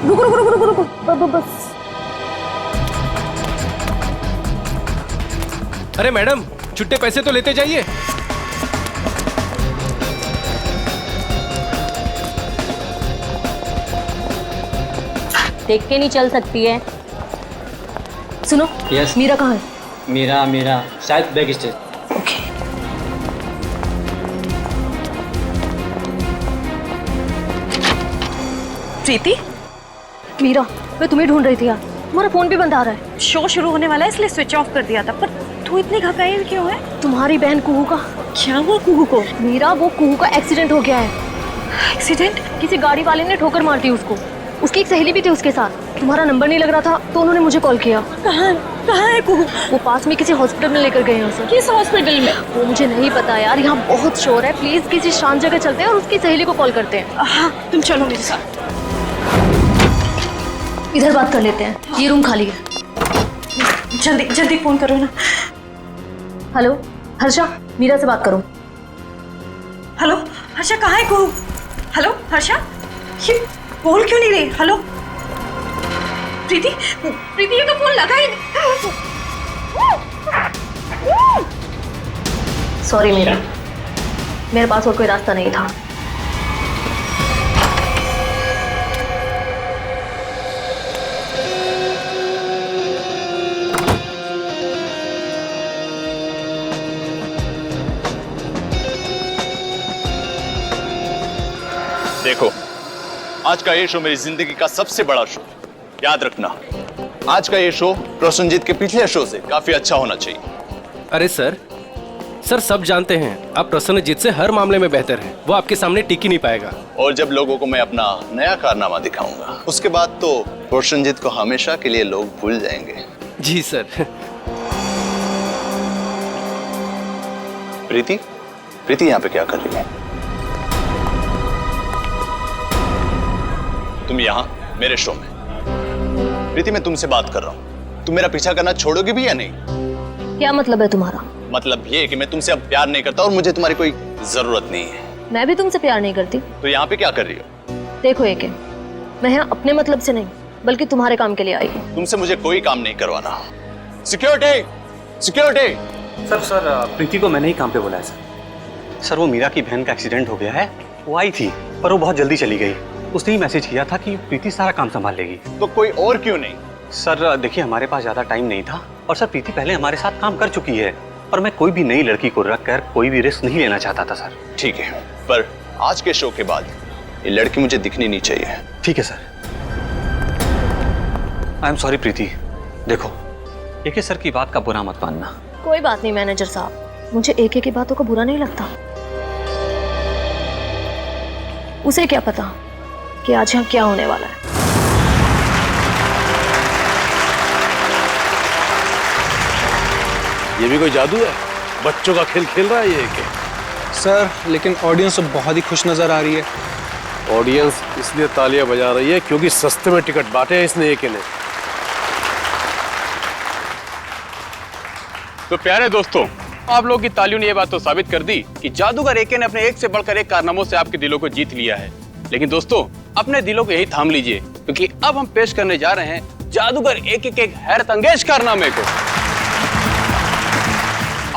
रुको रुको रुको रुको रुको, बस। अरे मैडम, छुट्टे पैसे तो लेते जाइए। देख के नहीं चल सकती है। सुनो, यस। मीरा कहाँ है? मीरा शायद बैक स्टेज। ओके। प्रीति, मीरा, मैं तुम्हें ढूंढ रही थी यार, तुम्हारा फोन भी बंद आ रहा है। शो शुरू होने वाला है इसलिए स्विच ऑफ कर दिया था। पर तू इतनी घबराई क्यों है? तुम्हारी बहन कुहू का। क्या हुआ कुहू को? मीरा, वो कुहू का एक्सीडेंट हो गया है। एक्सीडेंट? किसी गाड़ी वाले ने ठोकर मार दी उसको। उसकी एक सहेली भी थी उसके साथ। तुम्हारा नंबर नहीं लग रहा था तो उन्होंने मुझे कॉल किया। कहाँ है कुहू? वो पास में किसी हॉस्पिटल में लेकर गए हैं उसे। किस हॉस्पिटल में? वो मुझे नहीं पता यार, यहाँ बहुत शोर है। प्लीज किसी शांत जगह चलते हैं और उसकी सहेली को कॉल करते हैं। हाँ, तुम चलो मेरे साथ। इधर बात कर लेते हैं, ये रूम खाली है। जल्दी जल्दी फोन करो ना। हेलो हर्षा, मीरा से बात करो। हेलो हर्षा, कहाँ है कुहू? हेलो हर्षा, ये बोल क्यों नहीं रही? हेलो प्रीति, प्रीति, ये तो फोन लगा ही नहीं। सॉरी मीरा, मेरे पास और कोई रास्ता नहीं था। देखो, आज का ये शो मेरी जिंदगी का सबसे बड़ा शो, याद रखना। आज का ये शो प्रसन्नजीत के पिछले शो से काफी अच्छा होना चाहिए। अरे सर, सब जानते हैं आप प्रसन्नजीत से हर मामले में बेहतर हैं। वो आपके सामने टिक ही नहीं पाएगा। और जब लोगों को मैं अपना नया कारनामा दिखाऊंगा, उसके बाद तो प्रसन्नजीत को हमेशा के लिए लोग भूल जाएंगे। जी सर। प्रीति, प्रीति यहाँ पे क्या कर रही है? तुम यहाँ मेरे शो में। प्रीति, मैं तुमसे बात कर रहा हूँ। तुम मेरा पीछा करना छोड़ोगे भी या नहीं? क्या मतलब है तुम्हारा? मतलब ये कि मैं तुमसे अब प्यार नहीं करता और मुझे तुम्हारी कोई जरूरत नहीं है। मैं भी तुमसे प्यार नहीं करती। तो यहाँ पे क्या कर रही हो? देखो एके, मैं यहाँ अपने मतलब से नहीं बल्कि तुम्हारे काम के लिए आई हूँ। तुमसे मुझे कोई काम नहीं करवाना। Security, security. सर प्रीति को मैंने ही काम पे बुलाया सर। वो मीरा की बहन का एक्सीडेंट हो गया है। वो आई थी पर वो बहुत जल्दी चली गई। उसने ही मैसेज किया था कि प्रीति सारा काम संभाल लेगी। तो कोई और क्यों नहीं? सर देखिए, हमारे पास ज्यादा टाइम नहीं था और सर प्रीति पहले हमारे साथ काम कर चुकी है और मैं कोई भी नई लड़की को रखकर कोई भी रिस्क नहीं लेना चाहता था सर। ठीक है, पर आज के शो के बाद ये लड़की मुझे दिखनी नहीं चाहिए। ठीक है सर। आई एम सॉरी प्रीति। देखो, एके सर की बात का बुरा मत मानना। कोई बात नहीं मैनेजर साहब, मुझे एके की बातों का बुरा नहीं लगता। उसे क्या पता कि आज यहाँ क्या होने वाला है। ये भी कोई जादू है? बच्चों का खेल खेल रहा है ये के? सर लेकिन ऑडियंस तो बहुत ही खुश नजर आ रही है। ऑडियंस इसलिए तालियां बजा रही है क्योंकि सस्ते में टिकट बांटे हैं इसने एके ने। तो प्यारे दोस्तों, आप लोगों की तालियों ने ये बात तो साबित कर दी कि जादूगर एके ने अपने एक से बढ़कर एक कारनामों से आपके दिलों को जीत लिया है। लेकिन दोस्तों, अपने दिलों को यही थाम लीजिए क्योंकि अब हम पेश करने जा रहे हैं जादूगर एके के एक हैरत अंगेज कारनामे को।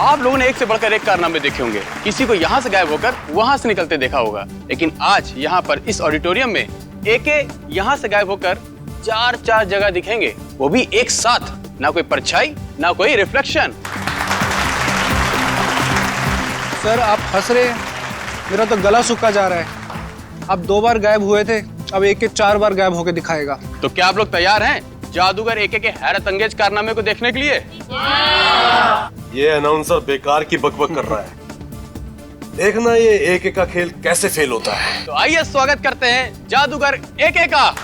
आप लोगों ने एक से बढ़कर एक कारनामे देखे होंगे। किसी को यहाँ से गायब होकर वहां से निकलते देखा होगा, लेकिन आज यहाँ पर इस ऑडिटोरियम में एके यहाँ से गायब होकर चार जगह दिखेंगे, वो भी एक साथ। ना कोई परछाई, ना कोई रिफ्लेक्शन। सर आप हंस रहे हैं, मेरा तो गला सूखा जा रहा है। आप 2 बार गायब हुए थे, अब एके 4 बार गायब होकर दिखाएगा। तो क्या आप लोग तैयार हैं जादूगर एके के हैरत अंगेज कारनामे को देखने के लिए? ये अनाउंसर बेकार की बकबक कर रहा है। देखना ये एके का खेल कैसे फेल होता है। तो आइए स्वागत करते हैं जादूगर एके का।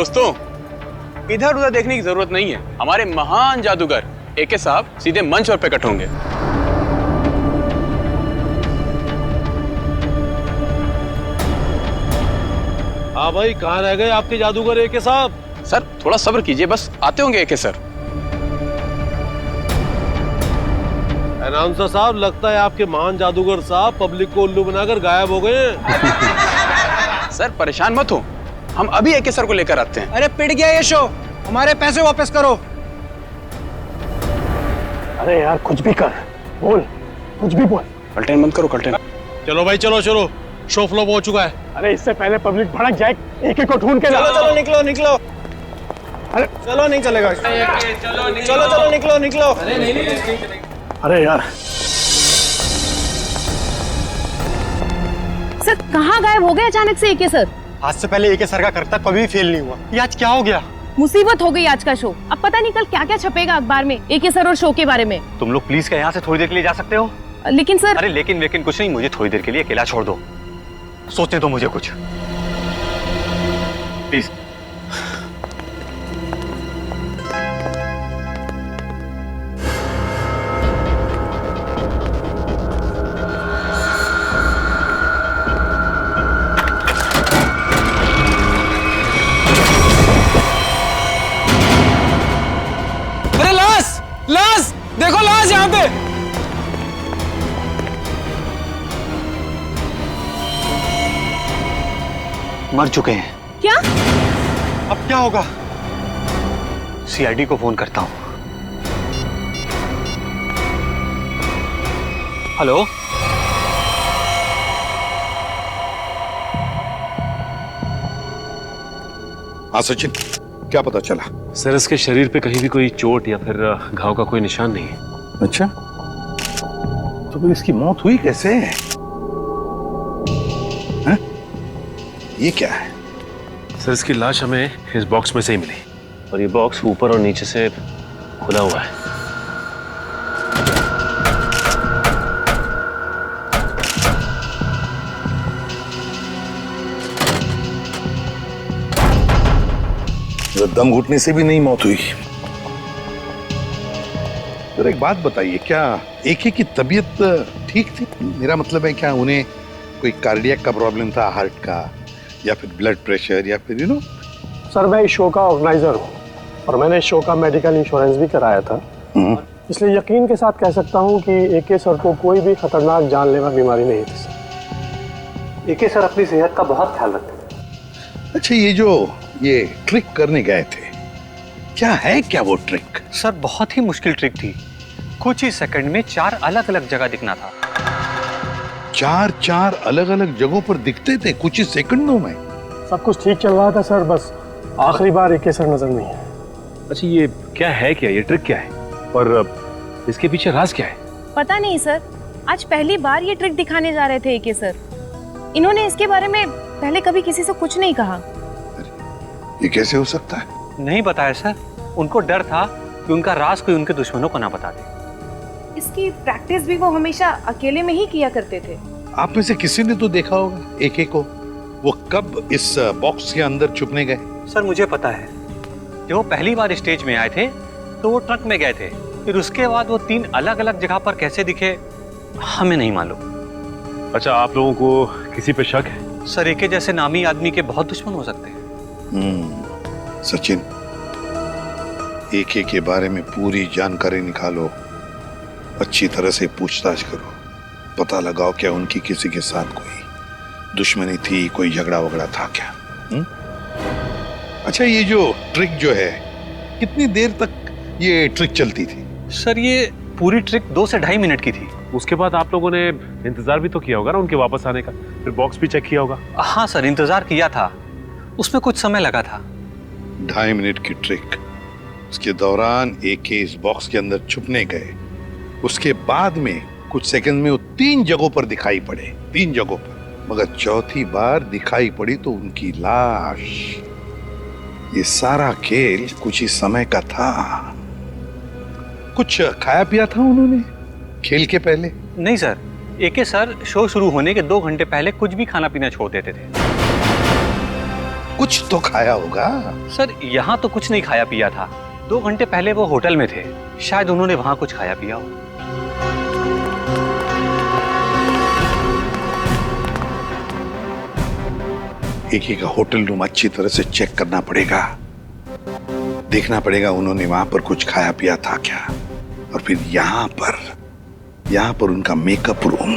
दोस्तों, इधर उधर देखने की जरूरत नहीं है। हमारे महान जादूगर एके साहब सीधे मंच पर प्रकट होंगे। हाँ भाई, कहाँ रह गए आपके जादूगर एके साहब? सर थोड़ा सब्र कीजिए, बस आते होंगे एके सर। अनाउंसर साहब, लगता है आपके महान जादूगर साहब पब्लिक को उल्लू बनाकर गायब हो गए हैं। सर परेशान मत हो, हम अभी एके सर को लेकर आते हैं। अरे पिट गया ये शो, हमारे पैसे वापस करो। अरे यार कुछ भी कर, बोल, कुछ भी बोल। कल्टेन बंद करो, कल्टेन। चलो भाई चलो, शो फ्लॉप हो चुका है। अरे इससे पहले पब्लिक भड़क जाए, एके को ढूंढ के ला। चलो निकलो निकलो। अरे चलो नहीं चलेगा। चलो निकलो। अरे यार सर कहाँ गायब हो गए अचानक से एके सर? आज से पहले एके सर का करता कभी भी फेल नहीं हुआ, ये आज क्या हो गया? मुसीबत हो गई आज का शो। अब पता नहीं कल क्या क्या छपेगा अखबार में एके सर और शो के बारे में। तुम लोग प्लीज क्या यहाँ से थोड़ी देर के लिए जा सकते हो? लेकिन सर। अरे लेकिन कुछ नहीं, मुझे थोड़ी देर के लिए अकेला छोड़ दो, सोचने दो मुझे कुछ, प्लीज। अरे लाश देखो, लाश यहाँ पे। मर चुके हैं। क्या? अब क्या होगा? सीआईडी को फोन करता हूं। हेलो, हाँ सचिन, क्या पता चला? सर इसके शरीर पे कहीं भी कोई चोट या फिर घाव का कोई निशान नहीं है। अच्छा, तो फिर इसकी मौत हुई कैसे? हैं? ये क्या है? सर इसकी लाश हमें इस बॉक्स में से ही मिली, और ये बॉक्स ऊपर और नीचे से खुला हुआ है। दम घुटने से भी नहीं मौत हुई। तो एक बात बताइए, क्या एके की तबीयत ठीक थी? मेरा मतलब है, क्या उन्हें कोई कार्डियक का प्रॉब्लम था, हार्ट का, या फिर ब्लड प्रेशर, या फिर सर मैं इस शो का ऑर्गेनाइजर हूँ और मैंने इस शो का मेडिकल इंश्योरेंस भी कराया था, इसलिए यकीन के साथ कह सकता हूँ कि एके सर को कोई भी खतरनाक जानलेवा बीमारी नहीं थी सर। एके सर अपनी सेहत का बहुत ख्याल रखते थे। अच्छा, ये ट्रिक करने गए थे, क्या है क्या वो ट्रिक? सर बहुत ही मुश्किल ट्रिक थी, कुछ ही सेकंड में 4 अलग अलग जगह दिखना था। 4 अलग अलग जगहों पर दिखते थे कुछ ही सेकंडों में? सब कुछ ठीक चल रहा था सर, बस आखिरी बार एके सर नजर नहीं है। अच्छा ये क्या है, क्या ये ट्रिक क्या है, और इसके पीछे राज क्या है? पता नहीं सर, आज पहली बार ये ट्रिक दिखाने जा रहे थे एके सर। इन्होंने इसके बारे में पहले कभी किसी से कुछ नहीं कहा। ये कैसे हो सकता है? नहीं बताया सर, उनको डर था कि उनका राज कोई उनके दुश्मनों को ना बता दे। इसकी प्रैक्टिस भी वो हमेशा अकेले में ही किया करते थे। आप में से किसी ने तो देखा होगा एके को, वो कब इस बॉक्स के अंदर छुपने गए? सर मुझे पता है, जब वो पहली बार स्टेज में आए थे तो वो ट्रक में गए थे, फिर उसके बाद वो 3 अलग अलग जगह पर कैसे दिखे हमें नहीं मालूम। अच्छा, आप लोगों को किसी पे शक है? सर एके जैसे नामी आदमी के बहुत दुश्मन हो सकते हैं। सचिन, एके के बारे में पूरी जानकारी निकालो, अच्छी तरह से पूछताछ करो, पता लगाओ क्या उनकी किसी के साथ कोई दुश्मनी थी, कोई झगड़ा वगड़ा था क्या? अच्छा, ये जो ट्रिक जो है, कितनी देर तक ये ट्रिक चलती थी? सर ये पूरी ट्रिक 2 से 2.5 मिनट की थी। उसके बाद आप लोगों ने इंतजार भी तो किया होगा ना उनके वापस आने का, फिर बॉक्स भी चेक किया होगा? हाँ सर, इंतजार किया था, उसमें कुछ समय लगा था। 2.5 मिनट की ट्रिक, उसके दौरान एके इस बॉक्स के अंदर छुपने गए, उसके बाद में कुछ सेकंड में वो 3 जगहों पर दिखाई पड़े, 3 जगहों पर, मगर चौथी बार दिखाई पड़ी तो उनकी लाश। ये सारा खेल कुछ ही समय का था। कुछ खाया पिया था उन्होंने खेल के पहले? नहीं सर, एके सर शो शुरू होने के 2 घंटे पहले कुछ भी खाना पीना छोड़ देते थे। कुछ तो खाया होगा। सर यहाँ तो कुछ नहीं खाया पिया था। 2 घंटे पहले वो होटल में थे, शायद उन्होंने वहां कुछ खाया पिया हो। एक का होटल रूम अच्छी तरह से चेक करना पड़ेगा, देखना पड़ेगा उन्होंने वहां पर कुछ खाया पिया था क्या। और फिर यहाँ पर उनका मेकअप रूम,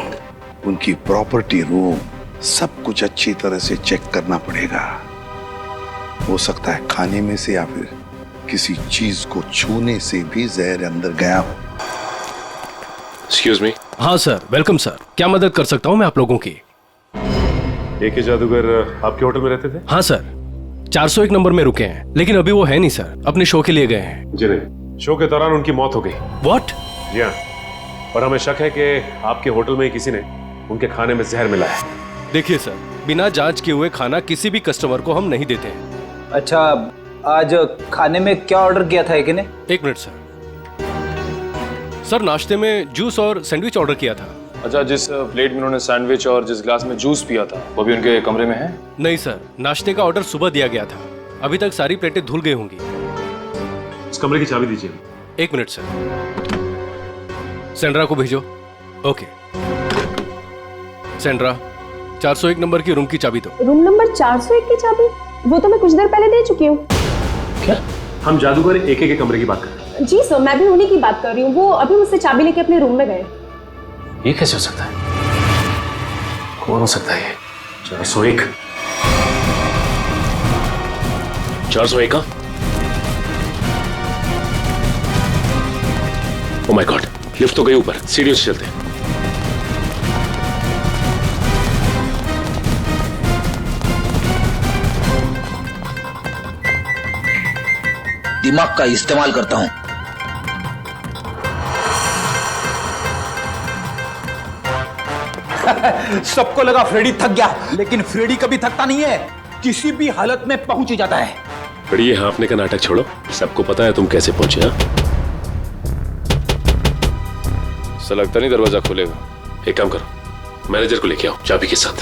उनकी प्रॉपर्टी रूम, सब कुछ अच्छी तरह से चेक करना पड़ेगा। हो सकता है खाने में से या फिर किसी चीज को छूने से भी जहर अंदर गया हो। Excuse me. हाँ सर, वेलकम सर। क्या मदद कर सकता हूँ मैं आप लोगों की? AK जादूगर आपके होटल में रहते थे? हाँ सर, 401 नंबर में रुके हैं, लेकिन अभी वो है नहीं सर, अपने शो के लिए गए हैं। जी नहीं, शो के दौरान उनकी मौत हो गई। व्हाट? जी हाँ, और हमें शक है कि आपके होटल में ही किसी ने उनके खाने में जहर मिला है। देखिए सर, बिना जांच किए हुए खाना किसी भी कस्टमर को हम नहीं देते हैं। अच्छा, आज खाने में क्या ऑर्डर किया था एक ने? 1 मिनट सर। सर नाश्ते में जूस और सैंडविच ऑर्डर किया था। अच्छा, जिस प्लेट में उन्होंने सैंडविच और जिस ग्लास में जूस पिया था वो भी उनके कमरे में है? नहीं सर, नाश्ते का ऑर्डर सुबह दिया गया था, अभी तक सारी प्लेटें धुल गई होंगी। इस कमरे की चाबी दीजिए। 1 मिनट सर, सेंड्रा को भेजो। ओके सेंड्रा, 401 नंबर की रूम की चाबी दो। रूम नंबर 401 की चाबी? वो तो मैं कुछ देर पहले दे चुकी हूँ। क्या? हम जादूगर AK के कमरे की बात कर रहे हैं। जी सर, मैं भी उन्हीं की बात कर रही हूँ। वो अभी मुझसे चाबी लेके अपने रूम में गए। ये कैसे हो सकता है? कौन हो सकता है ये? 401? 401 का? ओह माय गॉड, लिफ्ट तो गई ऊपर, सीढ़ियों से चलते हैं। दिमाग का इस्तेमाल करता हूं। सबको लगा फ्रेडी थक गया, लेकिन फ्रेडी कभी थकता नहीं है, किसी भी हालत में पहुंच ही जाता है। बड़ी ये हाँफने का नाटक छोड़ो, सबको पता है तुम कैसे पहुंचे। हाँ, ऐसा लगता नहीं दरवाजा खोलेगा। एक काम करो, मैनेजर को लेके आओ चाबी के साथ।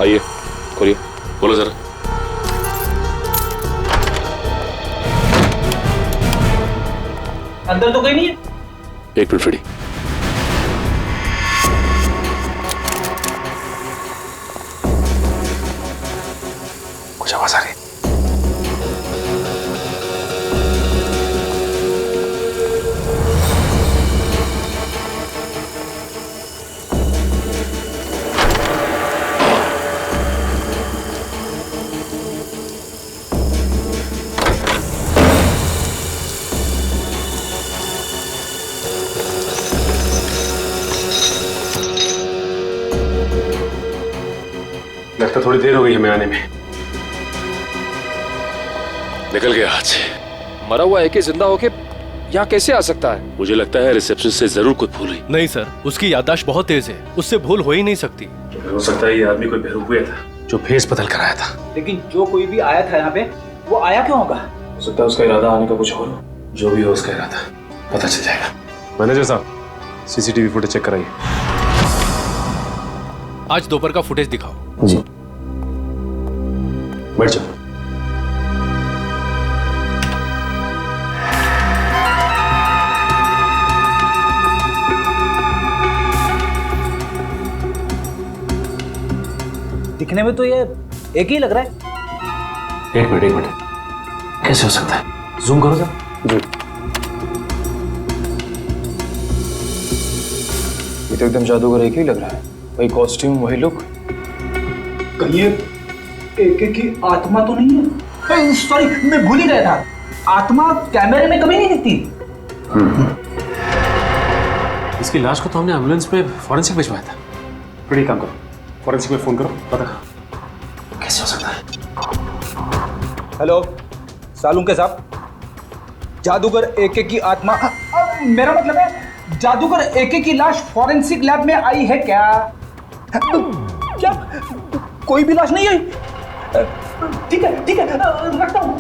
आइए, खोलिए, बोलो जरा। अंदर तो कोई नहीं है। 1 मिनट फ्रेडी। कुछ आवाज आ रही है। लगता थोड़ी देर हो गई हमें आने में। निकल गया हाथ से। मरा हुआ AK जिंदा होके यहाँ कैसे आ सकता है? मुझे लगता है रिसेप्शन से जरूर कोई भूल हुई। नहीं सर, उसकी याददाश्त बहुत तेज है, उससे भूल हो ही नहीं सकती। तो हो सकता है ये आदमी कोई बेवकूफ हुआ था जो भेस बदल कर आया था। लेकिन जो कोई भी आया था यहाँ पे, वो आया क्यों होगा? हो सकता है उसका इरादा आने का कुछ और हो। जो भी हो उसका इरादा पता चल जाएगा। मैनेजर साहब, CCTV फुटेज चेक कराइए। आज दोपहर का फुटेज दिखाओ। जी। बैठ जाओ। दिखने में तो ये एक ही लग रहा है। एक मिनट, कैसे हो सकता है? जूम करो जरा। जी। ये तो एकदम जादूगर एक ही लग रहा है। वही कॉस्ट्यूम, वही लुक। कहीं AK की आत्मा तो नहीं है? सॉरी, मैं भूल ही गया था। आत्मा कैमरे में कभी नहीं दिखती। इसकी लाश को तो हमने एम्बुलेंस पे फॉरेंसिक भिजवाया था। बड़ी काम करो, फॉरेंसिक में फोन करो, पता करो कैसे हो सकता है। हेलो सालुंके साहब, जादूगर AK की आत्मा, मेरा मतलब है जादूगर AK की लाश फॉरेंसिक लैब में आई है क्या? क्या कोई भी लाश नहीं आई? ठीक है, रखता हूँ।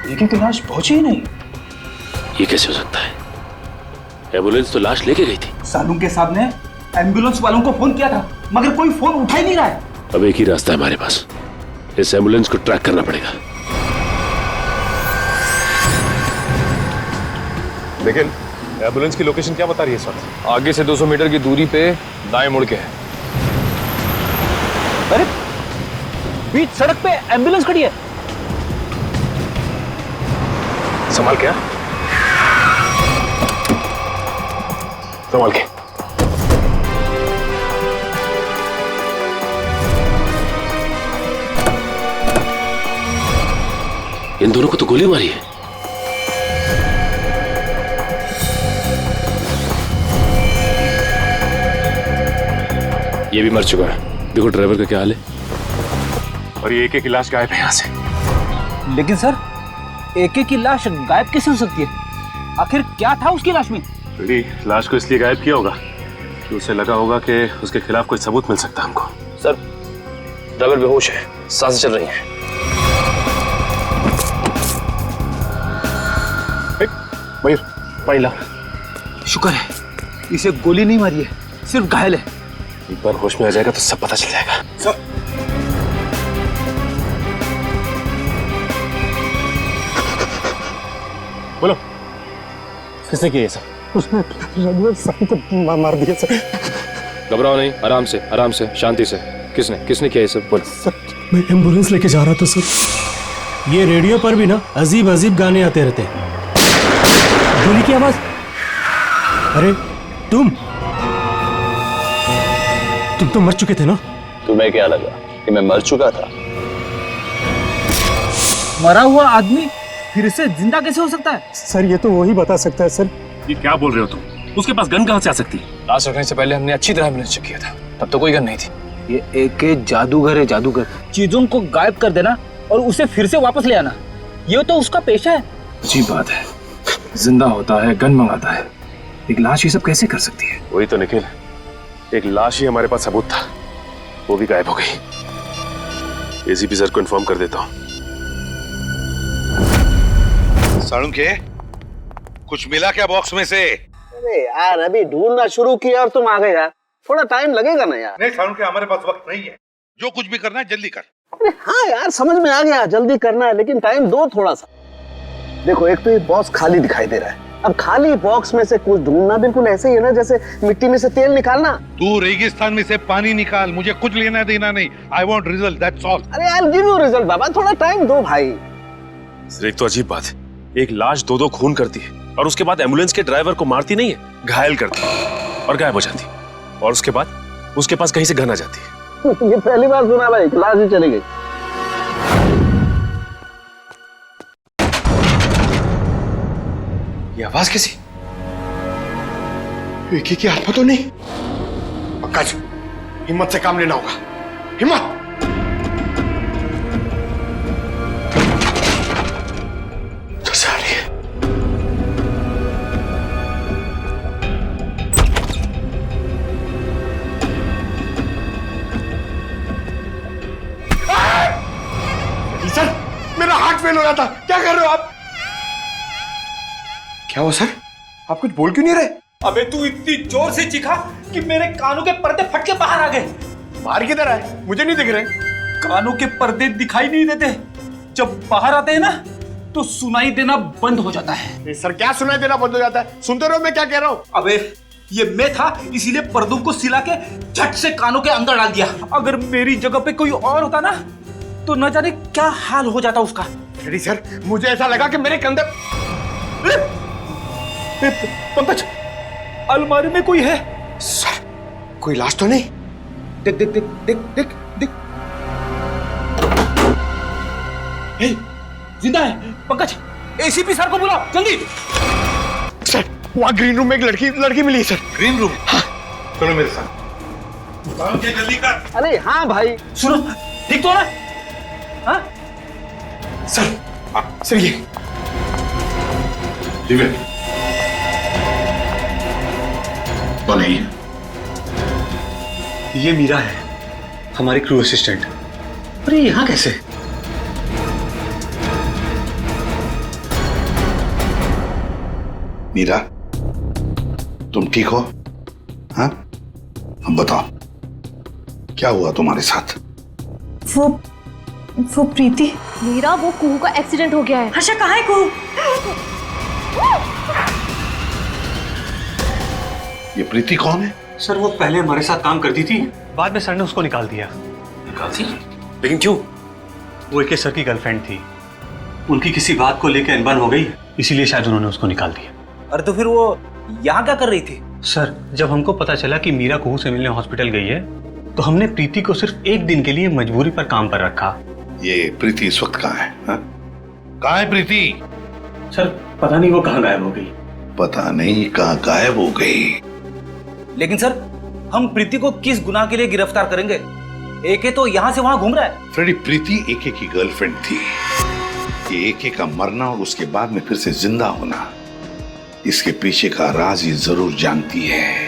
AK की लाश पहुंची ही नहीं। ये कैसे हो सकता है? एम्बुलेंस तो लाश लेके गई थी। सालुंके साहब ने एम्बुलेंस वालों को फोन किया था, मगर कोई फोन उठा ही नहीं रहा है। अब एक ही रास्ता है हमारे पास, इस एम्बुलेंस को ट्रैक करना पड़ेगा। लेकिन एम्बुलेंस की लोकेशन क्या बता रही है सर? आगे से 200 मीटर की दूरी पे दाएं मुड़ के है। अरे बीच सड़क पे एम्बुलेंस खड़ी है। संभाल के, संभाल के। इन दोनों को तो गोली मारी है। ये भी मर चुका है। देखो ड्राइवर का क्या हाल है। और ये एक लाश गायब है यहाँ से। लेकिन सर एके की लाश गायब कैसे हो सकती है? आखिर क्या था उसकी लाश में? लाश को इसलिए गायब किया होगा कि उसे लगा होगा कि उसके खिलाफ कोई सबूत मिल सकता है हमको। सर ड्राइवर बेहोश है, सांसें चल रही हैं। मयूर पानी ला। शुक्र है इसे गोली नहीं मारी है, सिर्फ घायल है। एक बार होश में आ जाएगा तो सब पता चल जाएगा। सर बोलो किसने किया ये सब? उसने रघुवीर साहब को मार दिया सर। घबराओ नहीं, आराम से, आराम से, शांति से। किसने किया ये सब? बोलो। सर मैं एम्बुलेंस लेके जा रहा था सर। ये रेडियो पर भी ना अजीब अजीब गाने आते रहते हैं। गोली की आवाज। अरे तुम तो मर चुके थे ना? तुम्हें क्या लगा कि मैं मर चुका था? मरा हुआ आदमी फिर से जिंदा कैसे हो सकता है? सर ये तो वही बता सकता है सर। ये क्या बोल रहे हो तुम? उसके पास गन कहां से आ सकती है? लाश रखने से पहले हमने अच्छी तरह एम्बुलेंस चेक किया था, तब तो कोई गन नहीं थी। ये एके जादूगर है, जादूगर। चीजों को गायब कर देना और उसे फिर से वापस ले आना, ये तो उसका पेशा है। अजीब बात है, जिंदा होता है, गन मंगाता है, एक लाश ये सब कैसे कर सकती है? वही तो निखिल, एक लाश ही हमारे पास सबूत था, वो भी गायब हो गई। एसीपी सर को इन्फॉर्म कर देता हूँ। साळुंखे, कुछ मिला क्या बॉक्स में से? अरे यार अभी ढूंढना शुरू किया और तुम आ गए यार, थोड़ा टाइम लगेगा ना यार। नहीं साळुंखे, हमारे पास वक्त नहीं है, जो कुछ भी करना है जल्दी कर। अरे हाँ यार समझ में आ गया, जल्दी करना है लेकिन टाइम दो थोड़ा सा। देखो एक तो ये बॉक्स खाली दिखाई दे रहा है, अब खाली बॉक्स में से कुछ ढूंढना बिल्कुल ऐसे ही है ना जैसे मिट्टी में से तेल निकालना। तू रेगिस्तान में से पानी निकाल, मुझे कुछ लेना देना नहीं। I want result, that's all. अरे यार गिव यू रिजल्ट बाबा, थोड़ा टाइम दो भाई। सर एक तो अजीब बात है, एक लाश दो खून करती है और उसके बाद एम्बुलेंस के ड्राइवर को मारती नहीं है, घायल करती है और गायब हो जाती है, और उसके बाद उसके पास कहीं से गन आ जाती है। ये पहली बार सुना भाई, लाश ही चली गई। ये आवाज कैसी? विकी की आत्मा तो नहीं? पंकज, हिम्मत से काम लेना होगा, हिम्मत। जैसे आ रही है। सर मेरा हार्ट फेल हो रहा था, क्या कर रहे हो आप? क्या हुआ सर, आप कुछ बोल क्यों नहीं रहे? अबे तू इतनी जोर से चीखा कि मेरे कानों के पर्दे फट के बाहर आ गए। बाहर किधर आए? मुझे नहीं दिख रहे। कानों के पर्दे दिखाई नहीं देते, जब बाहर आते हैं ना तो सुनाई देना बंद हो जाता है। सर क्या सुनाई देना बंद हो जाता है? सुनते रहो मैं क्या कह रहा हूँ। अबे ये मैं था, इसीलिए पर्दों को सिला के झट से कानों के अंदर डाल दिया। अगर मेरी जगह पे कोई और होता ना तो न जाने क्या हाल हो जाता उसका। रेडी सर, मुझे ऐसा लगा कि मेरे कंधे। पंकज अलमारी में कोई है। सर कोई लाश तो नहीं? देख देख देख देख देख देख, जिंदा है। पंकज एसीपी सर को बुलाओ जल्दी। सर वहाँ ग्रीन रूम में एक लड़की मिली है सर। Green room? हाँ। चलो मेरे साथ, जल्दी कर। अरे हाँ भाई सुनो, ठीक तो ना? हाँ सर ये कौन है ये मीरा है, हमारी क्रू असिस्टेंट। अरे यहाँ कैसे? मीरा, तुम ठीक हो? हाँ अब बताओ, क्या हुआ तुम्हारे साथ? वो प्रीति। मीरा, वो कुहू का एक्सीडेंट हो गया है। हर्षा कहाँ है कुहू? ये प्रीति कौन है? सर वो पहले हमारे साथ काम करती थी, बाद में सर ने उसको निकाल दिया। निकाल दी? लेकिन क्यों? वो एक सर की गर्लफ्रेंड थी, उनकी किसी बात को लेकर अनबन हो गई, इसीलिए शायद उन्होंने उसको निकाल दिया। अरे तो फिर वो यहाँ क्या कर रही थी? सर जब हमको पता चला कि मीरा कुहू से मिलने हॉस्पिटल गई है, तो हमने प्रीति को सिर्फ एक दिन के लिए मजबूरी पर काम पर रखा। ये प्रीति इस वक्त कहाँ है? कहाँ है प्रीति? सर पता नहीं वो कहाँ गायब हो गई। पता नहीं कहाँ गायब हो गई। लेकिन सर हम प्रीति को किस गुनाह के लिए गिरफ्तार करेंगे? एके तो यहाँ से वहां घूम रहा है। फ्रेडी, प्रीति एके की गर्लफ्रेंड थी। ये एके का मरना और उसके बाद में फिर से जिंदा होना, इसके पीछे का राज ये जरूर जानती है।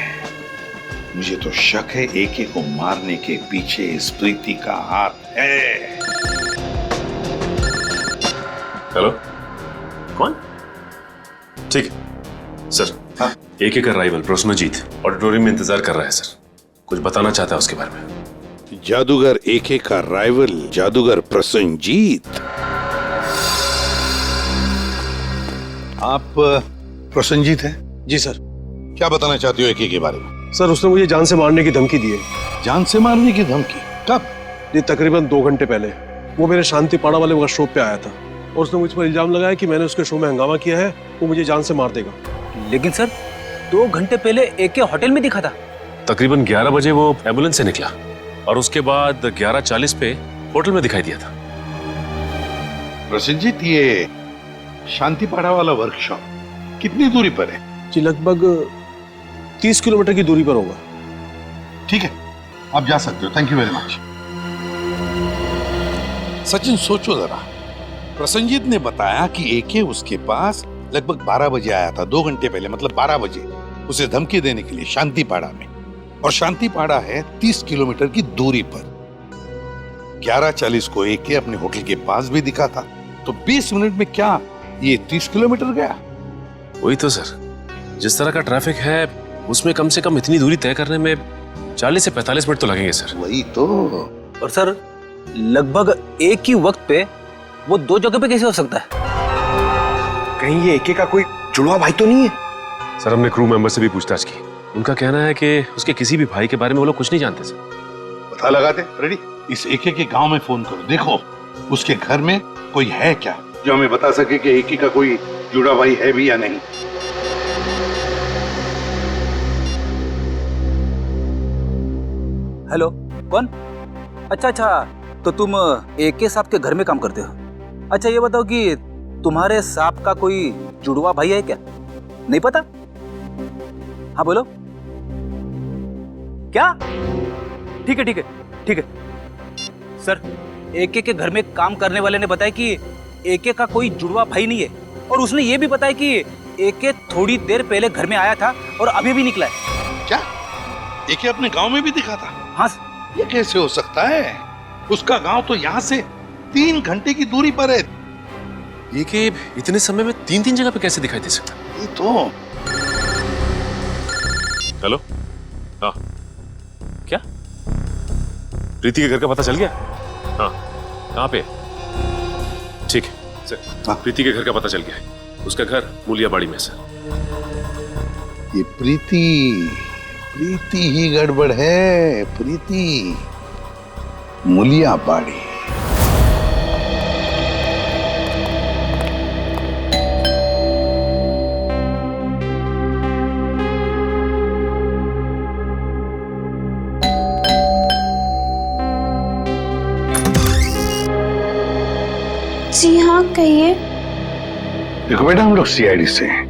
मुझे तो शक है एके को मारने के पीछे इस प्रीति का हाथ है। हेलो, कौन? ठीक है सर। हाँ? एके का राइवल प्रसन्नजीत ऑडिटोरियम में इंतजार कर रहा है सर, कुछ बताना चाहता है उसके बारे में। जादूगर एके का राइवल जादूगर प्रसन्नजीत? आप प्रसन्नजीत हैं? जी सर। क्या बताना चाहते हो एके के बारे में? सर उसने मुझे जान से मारने की धमकी दी है। जान से मारने की धमकी? कब? ये तकरीबन 2 घंटे पहले। वो मेरे शांति पाड़ा वाले वर्कशॉप पे आया था और उसने मुझ पर इल्जाम लगाया कि मैंने उसके शो में हंगामा किया है, वो मुझे जान से मार देगा। लेकिन सर 2 घंटे पहले एके होटल में दिखा था। तकरीबन 11 बजे वो एम्बुलेंस से निकला और उसके बाद 11:40 पे होटल में दिखाई दिया था। प्रसन्नजीत, ये शांतिपाड़ा वाला वर्कशॉप कितनी दूरी पर है? जी लगभग 30 किलोमीटर की दूरी पर होगा। ठीक है, आप जा सकते हो। Thank you very much. Sachin सोचो जरा, प्रसन्नजीत ने बताया कि एके उसके पास लगभग 12 बजे आया था, 2 घंटे पहले, मतलब 12 बजे उसे धमकी देने के लिए शांतिपाड़ा में। और शांतिपाड़ा है 30 किलोमीटर की दूरी पर। 11:40 को एके अपने होटल के पास भी दिखा था, तो 20 मिनट में क्या ये 30 किलोमीटर गया? वही तो सर, जिस तरह का ट्रैफिक है उसमें कम से कम इतनी दूरी तय करने में 40 से 45 मिनट तो लगेंगे सर। वही तो। और सर लगभग एक ही वक्त पे वो 2 जगह पे कैसे हो सकता है? कहीं ये एके का कोई जुड़वा भाई तो नहीं है? सर हमने क्रू मेंबर से भी पूछताछ की, उनका कहना है कि उसके किसी भी भाई के बारे में वो लोग कुछ नहीं जानते सर। पता लगाते रेडी, इस एके के गांव में फोन करो, देखो उसके घर में कोई है क्या जो हमें बता सके कि एके का कोई जुड़ा भाई है भी या नहीं। हेलो, कौन? अच्छा, तो तुम एके साहब के घर में काम करते हो? अच्छा ये बताओ कि तुम्हारे साहब का कोई जुड़वा भाई है क्या? नहीं पता? हाँ बोलो। क्या? ठीक है सर, एके के घर में काम करने वाले ने बताया कि एके का कोई जुड़वा भाई नहीं है, और उसने ये भी बताया कि एके थोड़ी देर पहले घर में आया था और अभी भी निकला है। क्या एके अपने गांव में भी दिखा था? हाँ। ये कैसे हो सकता है? उसका गांव तो यहाँ से 3 घंटे की दूरी पर है। ये कि इतने समय में 3 जगह पे कैसे दिखाई दे सकता? ये तो। हेलो, हाँ क्या प्रीति के घर का पता चल गया? हाँ, कहाँ पे? ठीक है सर, प्रीति के घर का पता चल गया है। उसका घर मूलियाबाड़ी में सर। ये प्रीति ही गड़बड़ है। प्रीति मूलियाबाड़ी। जी हाँ, कहिए। देखो बेटा, हम लोग सीआईडी से हैं।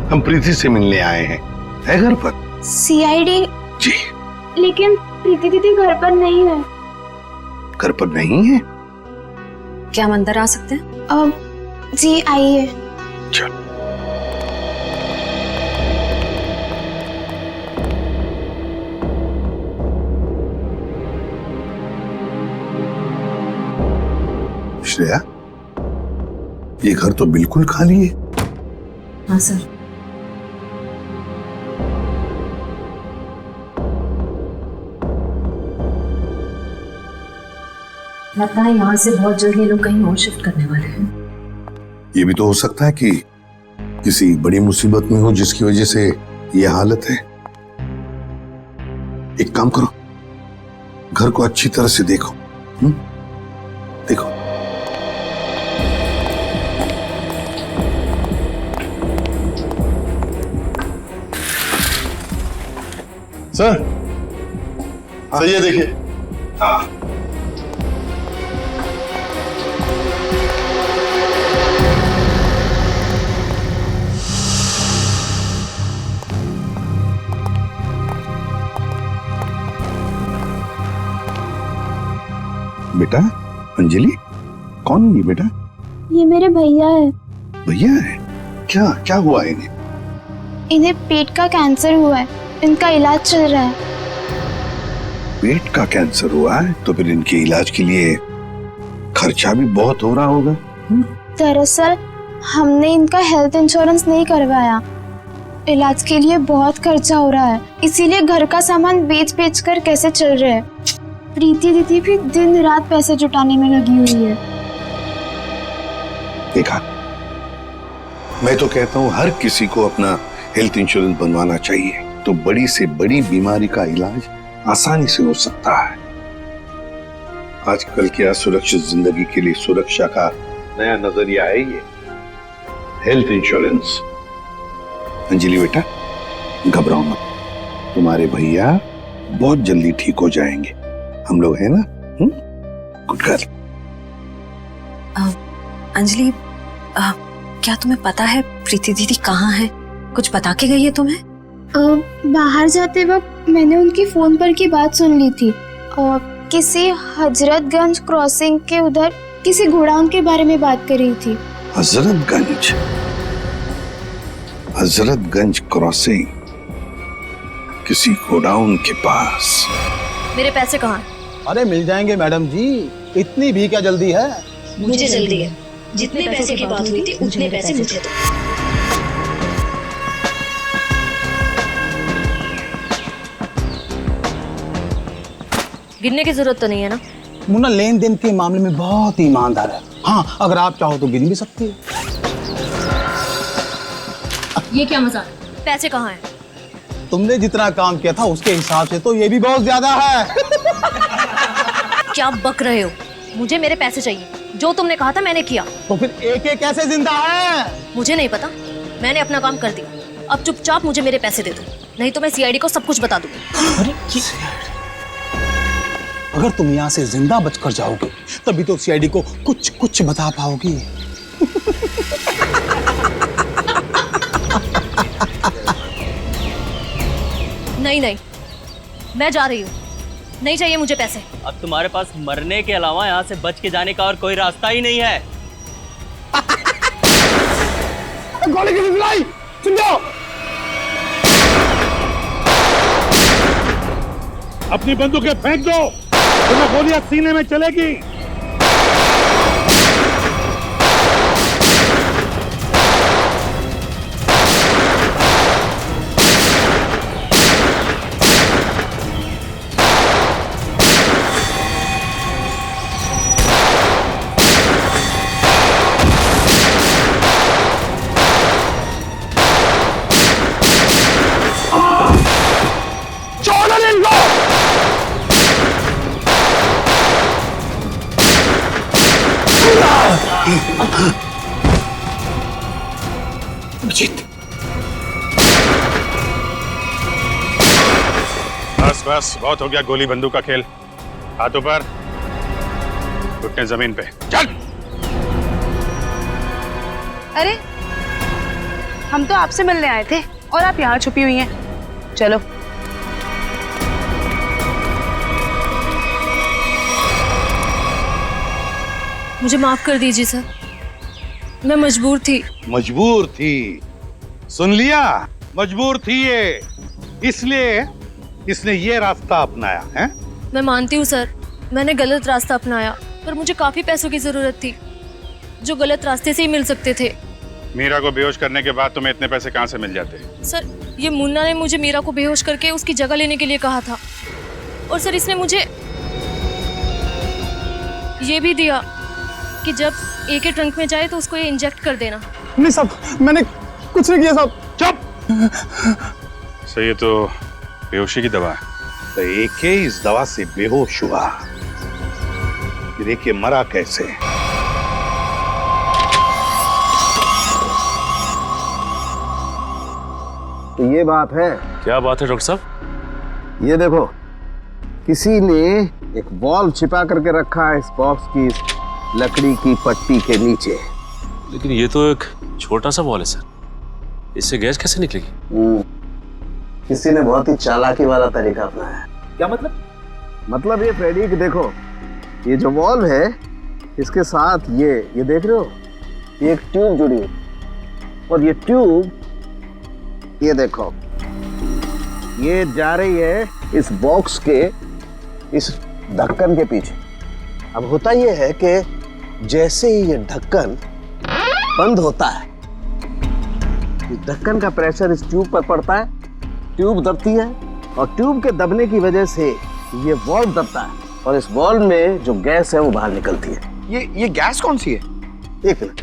हम प्रीति से मिलने आए हैं। है घर पर? सीआईडी? जी। लेकिन प्रीति दीदी घर पर नहीं है। घर पर नहीं है? क्या हम अंदर आ सकते हैं? जी आइए। चलो। श्रेया, ये घर तो बिल्कुल खाली है। हाँ सर। लगता है यहाँ से बहुत जल्द ये लोग कहीं और शिफ्ट करने वाले हैं। ये भी तो हो सकता है कि किसी बड़ी मुसीबत में हो जिसकी वजह से ये हालत है। एक काम करो, घर को अच्छी तरह से देखो। देखो। सर सही है, देखिए। हाँ। बेटा अंजलि, कौन है ये बेटा? ये मेरे भैया है। भैया है? क्या क्या हुआ है इन्हें? इन्हें पेट का कैंसर हुआ है, इनका इलाज चल रहा है। पेट का कैंसर हुआ है तो फिर इनके इलाज के लिए खर्चा भी बहुत हो रहा होगा। दरअसल हमने इनका हेल्थ इंश्योरेंस नहीं करवाया, इलाज के लिए बहुत खर्चा हो रहा है, इसीलिए घर का सामान बेच बेच कर कैसे चल रहे हैं। प्रीति दीदी भी दिन रात पैसे जुटाने में लगी हुई है। देखा, मैं तो कहता हूँ हर किसी को अपना हेल्थ इंश्योरेंस बनवाना चाहिए, तो बड़ी से बड़ी बीमारी का इलाज आसानी से हो सकता है। आजकल क्या सुरक्षित जिंदगी के लिए सुरक्षा का नया नजरिया है ये हेल्थ इंश्योरेंस। अंजलि बेटा घबराओ मत, तुम्हारे भैया बहुत जल्दी ठीक हो जाएंगे, हम लोग हैं ना। Good girl. अंजलि, क्या तुम्हें पता है प्रीति दीदी कहाँ है? कुछ बता के गई है तुम्हें? बाहर जाते वक्त मैंने उनकी फोन पर की बात सुन ली थी। किसी हजरतगंज क्रॉसिंग के उधर किसी गोडाउन के बारे में बात कर रही थी। हजरतगंज क्रॉसिंग, किसी गोडाउन के पास। मेरे पैसे कहाँ हैं? अरे मिल जाएंगे मैडम जी, इतनी भी क्या जल्दी है? मुझे जल्दी है। जितने पैसे की बात हुई थी उतने पैसे मुझे दो। गिनने की जरूरत तो नहीं है ना? मुन्ना लेन देन के मामले में बहुत ईमानदार है। हाँ, अगर आप चाहो तो गिन भी सकती है। ये क्या मजाक? पैसे कहाँ हैं? तुमने जितना काम किया था उसके हिसाब से तो ये भी बहुत ज्यादा है। क्या बक रहे हो? मुझे मेरे पैसे चाहिए, जो तुमने कहा था मैंने किया। तो फिर एक एक कैसे जिंदा है? मुझे नहीं पता, मैंने अपना काम कर दिया। अब चुपचाप मुझे मेरे पैसे दे दो, नहीं तो मैं सीआईडी को सब कुछ बता दूंगी। अरे अगर तुम यहाँ से जिंदा बचकर जाओगे तभी तो सीआईडी को कुछ कुछ बता पाओगी। नहीं नहीं, मैं जा रही हूँ, नहीं चाहिए मुझे पैसे। अब तुम्हारे पास मरने के अलावा यहाँ से बच के जाने का और कोई रास्ता ही नहीं है। गोली की सिलाई सुन जाओ। अपनी बंदूकें फेंक दो, तुम्हें गोलियां सीने में चलेगी। बस बस बहुत हो गया गोली बंदूक का खेल। हाथों पर, घुटने जमीन पे, चल। अरे हम तो आपसे मिलने आए थे और आप यहाँ छुपी हुई हैं। चलो। मुझे माफ कर दीजिए सर, मैं मजबूर थी। मजबूर थी? सुन लिया, मजबूर थी ये, इसलिए इसने ये रास्ता अपनाया है। मैं मानती हूँ सर, मैंने गलत रास्ता अपनाया, पर मुझे काफी पैसों की जरूरत थी जो गलत रास्ते से ही मिल सकते थे। मीरा को बेहोश करने के बाद तुम्हें इतने पैसे कहाँ से मिल जाते? सर, ये मुन्ना ने मुझे मीरा को बेहोश करके उसकी जगह लेने के लिए कहा था, और सर इसने मुझे ये भी दिया कि जब ए के ट्रंक में जाए तो उसको ये इंजेक्ट कर देना। नहीं साहब, मैंने कुछ नहीं किया साहब। चुप। सही, ये तो बेहोशी की दवा है। तो एके इस दवा से बेहोश हुआ, फिर एके मरा कैसे? तो ये बात है। क्या बात है डॉक्टर साहब? ये देखो, किसी ने एक बॉल छिपा करके रखा है इस बॉक्स की लकड़ी की पट्टी के नीचे। लेकिन ये तो एक छोटा सा बॉल है सर, इससे गैस कैसे निकलेगी? किसी ने बहुत ही चालाकी वाला तरीका अपनाया है। क्या मतलब? मतलब ये फ्रेडी कि देखो, ये जो बॉल है इसके साथ ये देख रहे हो, ये एक ट्यूब जुड़ी है, और ये ट्यूब ये देखो, ये जा रही है इस बॉक्स के इस ढक्कन के पीछे। अब होता ये है कि जैसे ही ये ढक्कन बंद होता है, इस ढक्कन का प्रेशर इस ट्यूब पर पड़ता है, ट्यूब दबती है, और ट्यूब के दबने की वजह से ये वॉल्व दबता है, और इस वॉल्व में जो गैस है वो बाहर निकलती है। ये गैस कौन सी है? एक मिनट।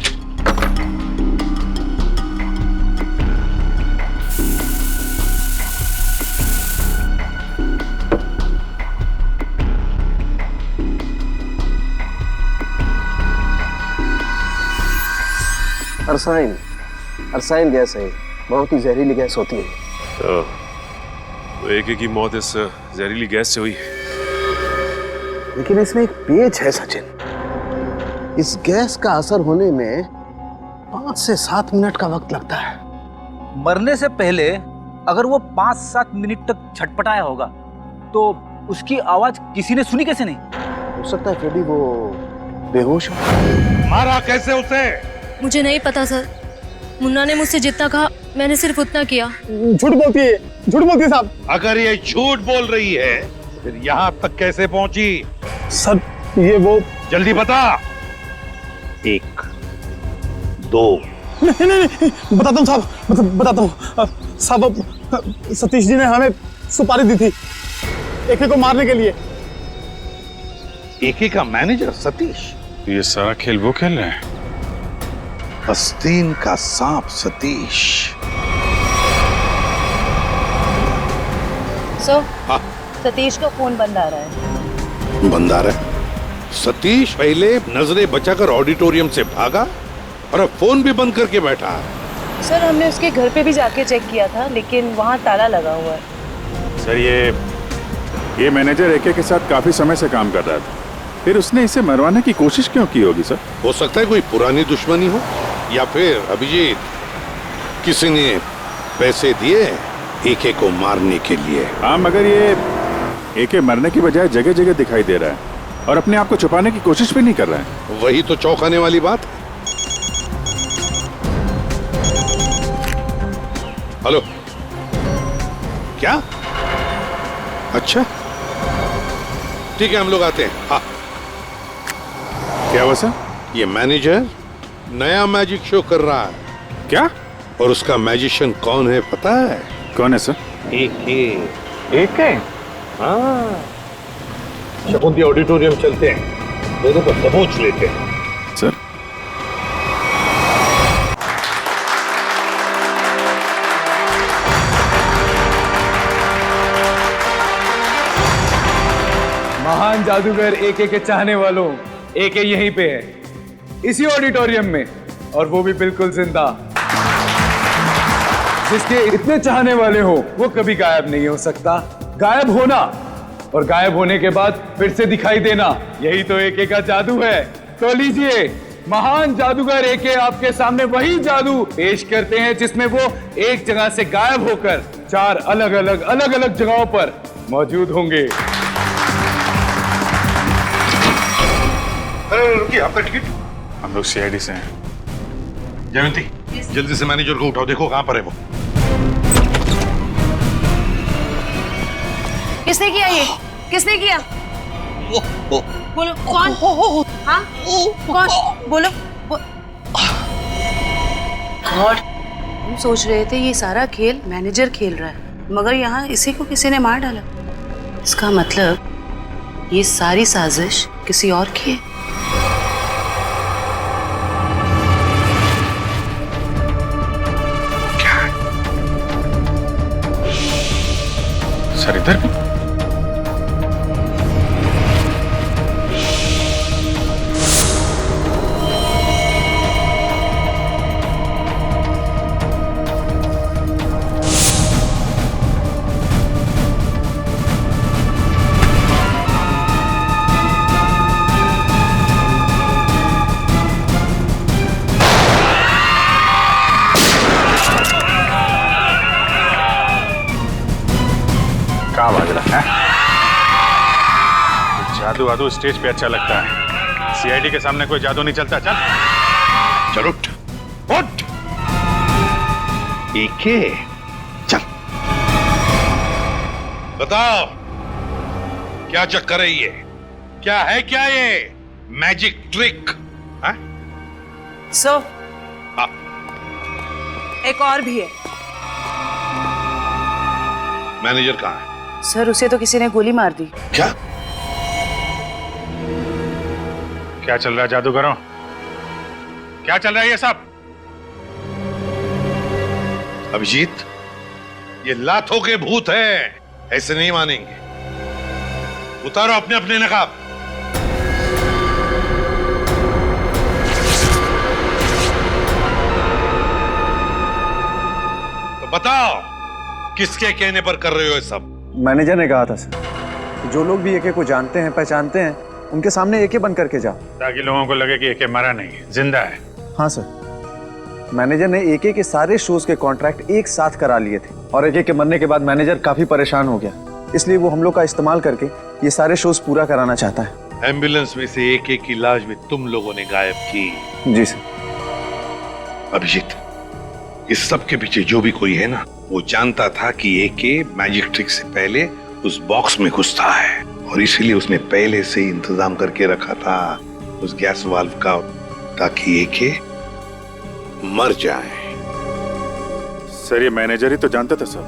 अरसाइन गैस है, बहुत ही जहरीली गैस होती है। तो एके की मौत इस जहरीली गैस से हुई। लेकिन इसमें एक पेच है सचिन, इस गैस का असर होने में 5 से 7 मिनट का वक्त लगता है। मरने से पहले अगर वो 5-7 मिनट तक छटपटाया होगा तो उसकी आवाज किसी ने सुनी कैसे नहीं? हो सकता है फ्रेडी वो बेहोश हो। मारा कैसे उसे? मुझे नहीं पता सर, मुन्ना ने मुझसे जितना कहा मैंने सिर्फ उतना किया। झूठ बोलती है साहब। अगर ये झूठ बोल रही है फिर यहाँ तक कैसे पहुंची? सर ये वो, जल्दी बता। 1 2 नहीं, बताता हूँ साहब, बताता हूँ साहब। सतीश जी ने हमें सुपारी दी थी एके को मारने के लिए। एके का मैनेजर सतीश? ये सारा खेल वो खेल रहे हैं। आस्तीन का सांप सतीश। सतीश का फोन बंद आ रहा है। बंद आ रहा है? सतीश पहले नजरें बचाकर ऑडिटोरियम से भागा और अब फोन भी बंद करके बैठा है। सर हमने उसके घर पे भी जाके चेक किया था, लेकिन वहाँ ताला लगा हुआ है। सर ये मैनेजर एके के साथ काफी समय से काम कर रहा था, फिर उसने इसे मरवाने की कोशिश क्यों की होगी सर? हो सकता है कोई पुरानी दुश्मनी हो, या फिर अभिजीत किसी ने पैसे दिए एके को मारने के लिए। हाँ, मगर ये एके मरने की बजाय जगह जगह दिखाई दे रहा है और अपने आप को छुपाने की कोशिश भी नहीं कर रहा है। वही तो चौंकाने वाली बात। हेलो, क्या? अच्छा ठीक है, हम लोग आते हैं। हाँ, क्या हुआ सर? ये मैनेजर नया मैजिक शो कर रहा है। क्या? और उसका मैजिशियन कौन है पता है? कौन है सर? एके। हाँ, शकुंती ऑडिटोरियम चलते हैं, दोनों को दबोच लेते हैं। सर महान जादूगर एके के चाहने वालों, एके यहीं पे है, इसी ऑडिटोरियम में, और वो भी बिल्कुल जिंदा। जिसके इतने चाहने वाले हो वो कभी गायब नहीं हो सकता। गायब होना और गायब होने के बाद फिर से दिखाई देना, यही तो एके का जादू है। तो लीजिए, महान जादूगर एके आपके सामने वही जादू पेश करते हैं जिसमें वो एक जगह से गायब होकर 4 अलग अलग जगहों पर मौजूद होंगे। रुकिए, आपका टिकट? हम लोग सीआईडी से हैं। जयंती, जल्दी से मैनेजर को उठाओ, देखो कहां पर है वो। किसने किया ये? किसने किया? बोलो कौन? हाँ कौन? बोलो। गॉड, हम सोच रहे थे ये सारा खेल मैनेजर खेल रहा है, मगर यहाँ इसी को किसी ने मार डाला। इसका मतलब ये सारी साजिश किसी और की है। सर इधर भी? कहाँ भाग रहा है? जादू वादू स्टेज पे अच्छा लगता है, सीआईडी के सामने कोई जादू नहीं चलता। चल चल उठ उठ। एके चल बताओ क्या चक्कर है ये? क्या है क्या ये मैजिक ट्रिक? सर एक और भी है। मैनेजर कहाँ है? सर उसे तो किसी ने गोली मार दी। क्या क्या चल रहा है जादूगरों? क्या चल रहा है ये सब? अभिजीत, ये लातों के भूत है, ऐसे नहीं मानेंगे। उतारो अपने अपने नकाब। तो बताओ किसके कहने पर कर रहे हो ये सब? मैनेजर ने कहा था सर कि जो लोग भी एके को जानते हैं पहचानते हैं उनके सामने एके बन करके जाओ, ताकि लोगों को लगे कि एके मरा नहीं, जिंदा है। हाँ सर, मैनेजर ने एके के सारे शोज के कॉन्ट्रैक्ट एक साथ करा लिए थे और एके के मरने के बाद मैनेजर काफी परेशान हो गया, इसलिए वो हम लोग का इस्तेमाल करके ये सारे शोज पूरा कराना चाहता है। एम्बुलेंस में से एके की लाश भी तुम लोगों ने गायब की? जी सर। अभिजीत, इस सब के पीछे जो भी कोई है ना, वो जानता था कि एके मैजिक ट्रिक से पहले उस बॉक्स में घुसता है और इसीलिए उसने पहले से ही इंतजाम करके रखा था उस गैस वाल्व का, ताकि एके मर जाए। सर ये मैनेजर ही तो जानता था सब,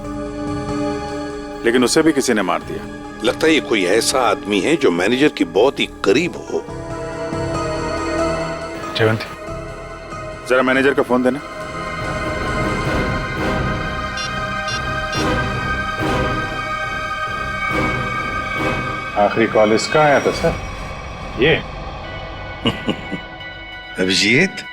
लेकिन उसे भी किसी ने मार दिया। लगता है ये कोई ऐसा आदमी है जो मैनेजर की बहुत ही करीब हो। जयवंती, जरा मैनेजर का फोन देना। आखिरी कॉल इसका आया था सर। ये अभिजीत,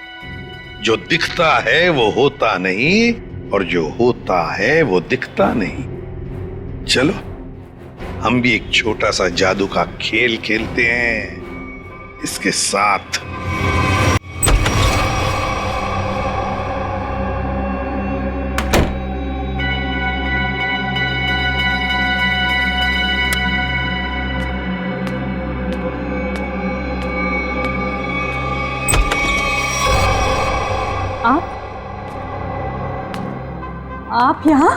जो दिखता है वो होता नहीं और जो होता है वो दिखता नहीं। चलो हम भी एक छोटा सा जादू का खेल खेलते हैं इसके साथ। आप यहाँ?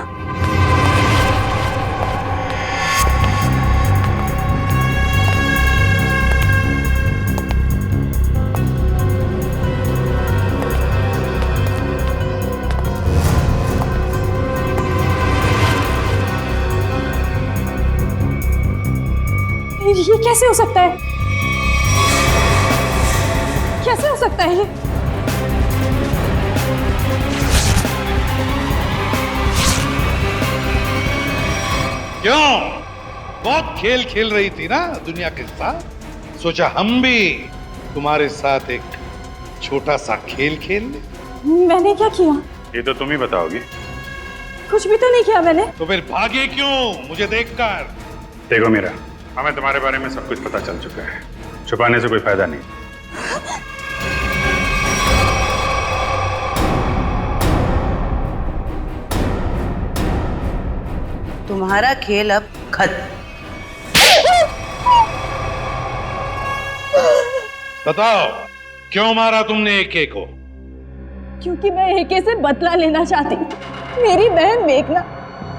ये कैसे हो सकता है? कैसे हो सकता है ये? क्यों? बहुत खेल खेल रही थी ना दुनिया के साथ, सोचा हम भी तुम्हारे साथ एक छोटा सा खेल खेल ले। मैंने क्या किया? ये तो तुम ही बताओगी। कुछ भी तो नहीं किया मैंने। तो फिर भागे क्यों मुझे देखकर? देखो मीरा, हमें तुम्हारे बारे में सब कुछ पता चल चुका है, छुपाने से कोई फायदा नहीं। तुम्हारा खेल अब खत्म। बताओ क्यों मारा तुमने एके को? क्योंकि मैं एके से बदला लेना चाहती। मेरी बहन मेघना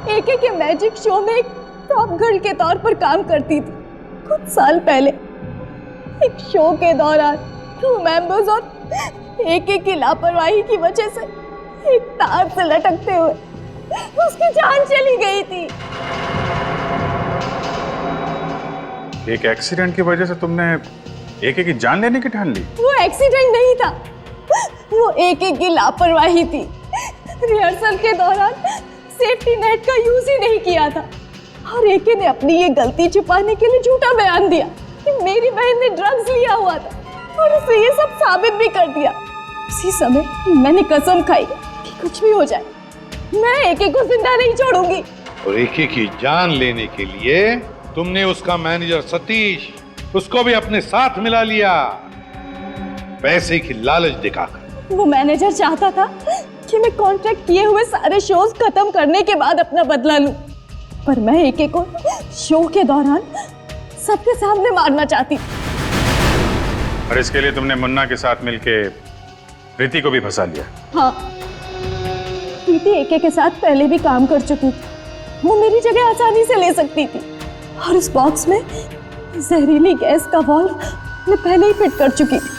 एके के मैजिक शो में एक टॉप गर्ल के तौर पर काम करती थी। कुछ साल पहले एक शो के दौरान क्रू मेंबर्स और एके की लापरवाही की वजह से एक तार से लटकते हुए उसकी जान चली गई थी। एक एक्सीडेंट की वजह से तुमने एके की जान लेने की ठान ली? वो एक्सीडेंट नहीं था, वो एके की लापरवाही थी। रिहर्सल के दौरान सेफ्टी नेट का यूज ही नहीं किया था। और एके ने अपनी ये गलती छुपाने के लिए झूठा बयान दिया कि मेरी बहन ने ड्रग्स लिया हुआ था और उसे ये सब साबित भी कर दिया। उसी समय मैंने कसम खाई कि कुछ भी हो जाए मैं एके को जिंदा नहीं छोड़ूंगी। और एके की जान लेने के लिए तुमने उसका मैनेजर सतीश उसको भी अपने साथ मिला लिया, पैसे की लालच दिखाकर। वो मैनेजर चाहता था कि मैं कॉन्ट्रैक्ट किए हुए सारे शोज खत्म करने के बाद अपना बदला लूं, पर मैं एके को शो के दौरान सबके सामने मारना चाहती थी। और इसके लिए तुमने मुन्ना के साथ मिलके प्रीति को भी फंसा लिया। हाँ, प्रीति एके के साथ पहले भी काम कर चुकी थी, वो मेरी जगह आसानी से ले सकती थी। और इस बॉक्स में जहरीली गैस का वाल्व मैं पहले ही फिट कर चुकी थी।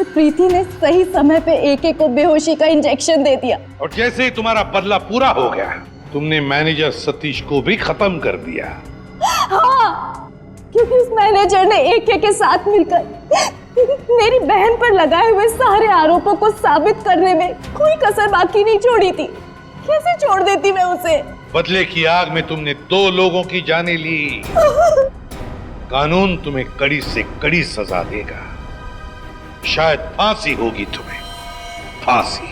प्रीति ने सही समय पे एके को बेहोशी का इंजेक्शन दे दिया। और जैसे ही तुम्हारा बदला पूरा हो गया तुमने मैनेजर सतीश को भी खत्म कर दिया। हाँ, क्योंकि उस मैनेजर ने एके के साथ मिलकर मेरी बहन पर लगाए हुए सारे आरोपों को साबित करने में कोई कसर बाकी नहीं छोड़ी थी। कैसे छोड़ देती मैं उसे? बदले की आग में तुमने 2 लोगों की जानें ली। कानून तुम्हें कड़ी से कड़ी सजा देगा, शायद फांसी होगी तुम्हें, फांसी।